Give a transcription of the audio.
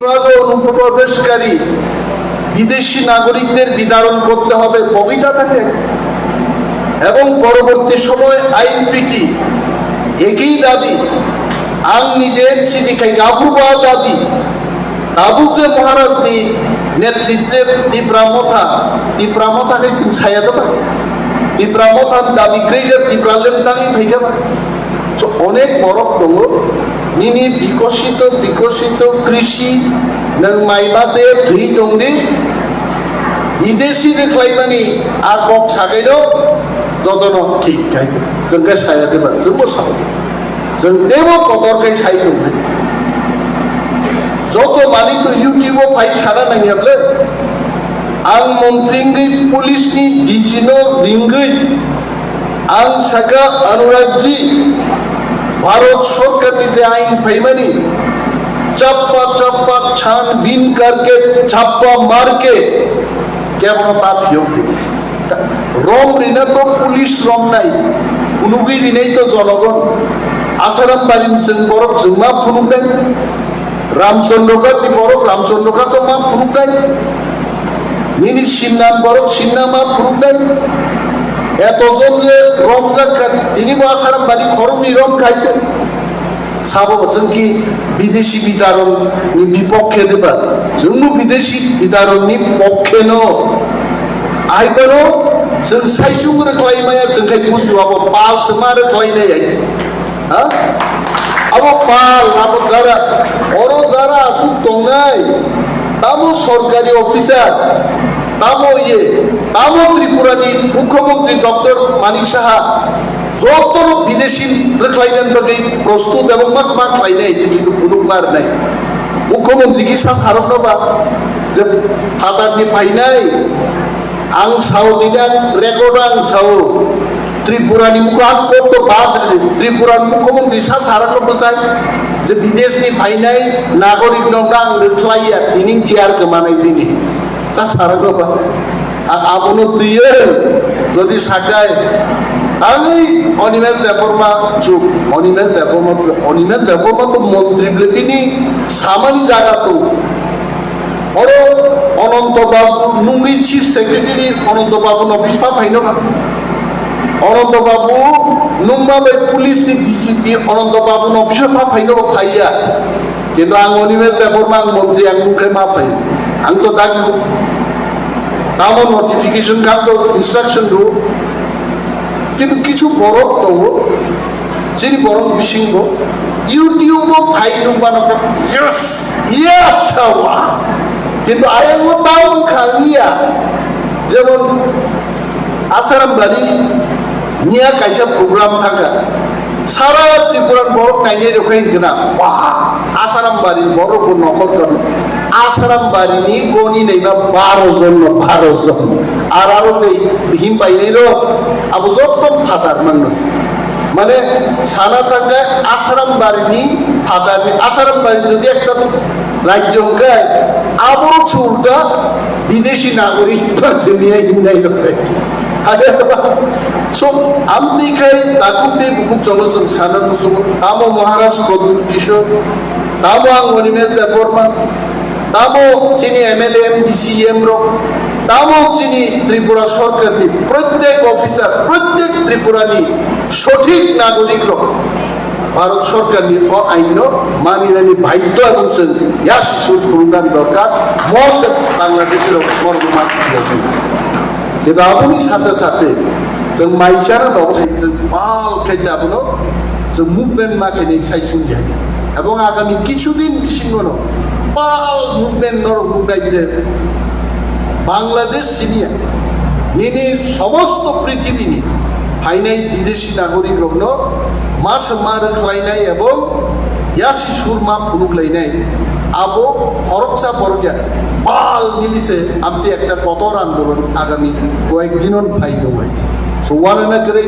অনুপ্রবেশকারী বিদেশি নাগরিকদের বিতরণ করতে হবে বগিতা থাকে এবং পরবর্তী সময় আইনপিটি একই দাবি আং নিজের সিদিকাই গাবুবা দাবি গাবুকে মহারাজনি নেতৃত্বের তীব্রামথাকে ছায়া দেবা তীব্রামথান দাবি গ্রেডের তীব্রালেন দাবি ভেগে অনেক বড় দङ নিনি বিকশিত কৃষি नों माइबासे थै दंदि विदेशी रेख्लायमानि आ बक सागैनो जदन ठीक गायदो जोंखौ सायाखैबा जोंबो सागो जों देबो कदरखाय सायदों जत मानि तो इउटिउबआव फाइ साना नायाब्ले आं मन्त्रिंगै पुलिसनि डिजिनो रिंगै आं सागा अनुरागजी भारत सरकारनि जे आइन फाइमानि चप्पा छानबीन करके छापा मार के क्या बना बात योगी रोम रिना तो पुलिस रोम नहीं उनुगी रिने तो जनगण आसाराम बारिन जों बरफ जों मा फुनुगनाय रामचंद्र का ती बरफ रामचंद्र का तो मा फुनुगनाय निनि सिन्नान बरफ सिन्ना मा फुनुगनाय एतजन जे रोम जाखान इनि आसाराम बारि खरमनि रोम खायते साबो जोंखि विदेशी बिदारननि बिपक्षे देबा जोंनो विदेशी बिदारननि पक्षे न आइबानो जों साइसुं रोख्लायमाया जोंखाय बुजुआबो पाल समा रोख्लायनाय हा आबो पाल आबो जारा आसु दंनाय तामो सरकारि अफिसार तामो त्रिपुरानि मुख्यमंत्री डॉक्टर मानिक साहा जतन विदेशी रोख्लायनायनि बागै प्रस्तुत एवं मास मा खालायनाय जिखिनु खुनुक मारनाय मुख्यमंत्री की सा सारनोबा जे हादारनि फायनाय आं साउदिना रेकर्ड आं साउ त्रिपुरानि मुख आं कोट बाद त्रिपुरानि मुख्यमंत्री सा सारनो बसाय जे विदेशनि फायनाय नागरिक नंगा आं रोख्लाया दिनि चेयार गोमानाय दिनि सा सारनोबा आबनो दियो जदि सागाय आंनि अनिमेष देबबर्मा चुप अनिमेष देबबर्मा तो मंत्री ब्लेपिनी सामानि जागा तो और अनंत बाबू नुंगि चीफ सेक्रेटारि अनंत बाबू अफिस पा फाइनो अनंत बाबू नुंमा बे पुलिस नि डीजीपी अनंत बाबू अफिस पा फाइनो फाइया किन्तु आं अनिमेष देबबर्मा आं मंत्री आं मुखे मा फाइ आं तो दागि तामो नोटिफिकेशन का तो इंस्ट्रक्शन दो কিন্তু কিছু বরফ দङ যিনি বরং বিসিংব ইউটিউবও ফাইলুং বানাবো ইয়েস ইয়া চাওয়া কিন্তু আয়াঙ্গো তাও খাঙ্গিয়া যেমন আসারাম বাড়ি নিয়া কাইসা প্রোগ্রাম থাকা সারা ত্রিপুরার বরফ নাইনে রখাই গনা আসারাম বাড়ির বরফ নকল করো आसाराम बारिनि गनि नैबा 12 जन आरो जे हिम बायनाय रो आबो जत्त फादार माने साना थाका आसाराम बारिनि फादारनि आसाराम बारि যদি একটা রাজ্য হয় আবো চুলটা বিদেশি নাগরিক নিয়ে হিমনাই রখাই আগে সো আমতি খাই তাকুতে বুক চলছন সানার মুসুম তামো মহারাজ প্রদ্যুৎ কিশোর তামো আং অনিমেষ দেববর্মা तामो चीनी एमएलए डीसीएम रो तामो चीनी त्रिपुरा सरकार की प्रत्येक ऑफिसर प्रत्येक त्रिपुरानी सठिक नागरिक रो भारत सरकार नि आईन मानिनायनि बाध्य एवं जों यासिसुर प्रोग्राम दरकार मस्ट बांग्लादेशेर मर्गमा কিন্তু আপনি সাথে সাথে जों माइसाना दं जों पाल खायजाबनो जों मुभमेन्ट माखायनि साइसुं जाय এবং আগামী কিছুদিন সিংহনো পাল মুভমেন্ট নরমুনাই যে বাংলাদেশ সিনিয়া নিনি সমস্ত পৃথিবীনি ফাইনাই বিদেশি নাগরিক রগ্ন মাস মার খাইনাই এবং ইয়াসি সুরমা ফুনুকলাইনাই আবো খরকসা বর্গা পাল মিলিছে আমতে একটা কতর আন্দোলন আগামী কয়েকদিনন ফাইদো হয়েছে সো ওয়ানা করে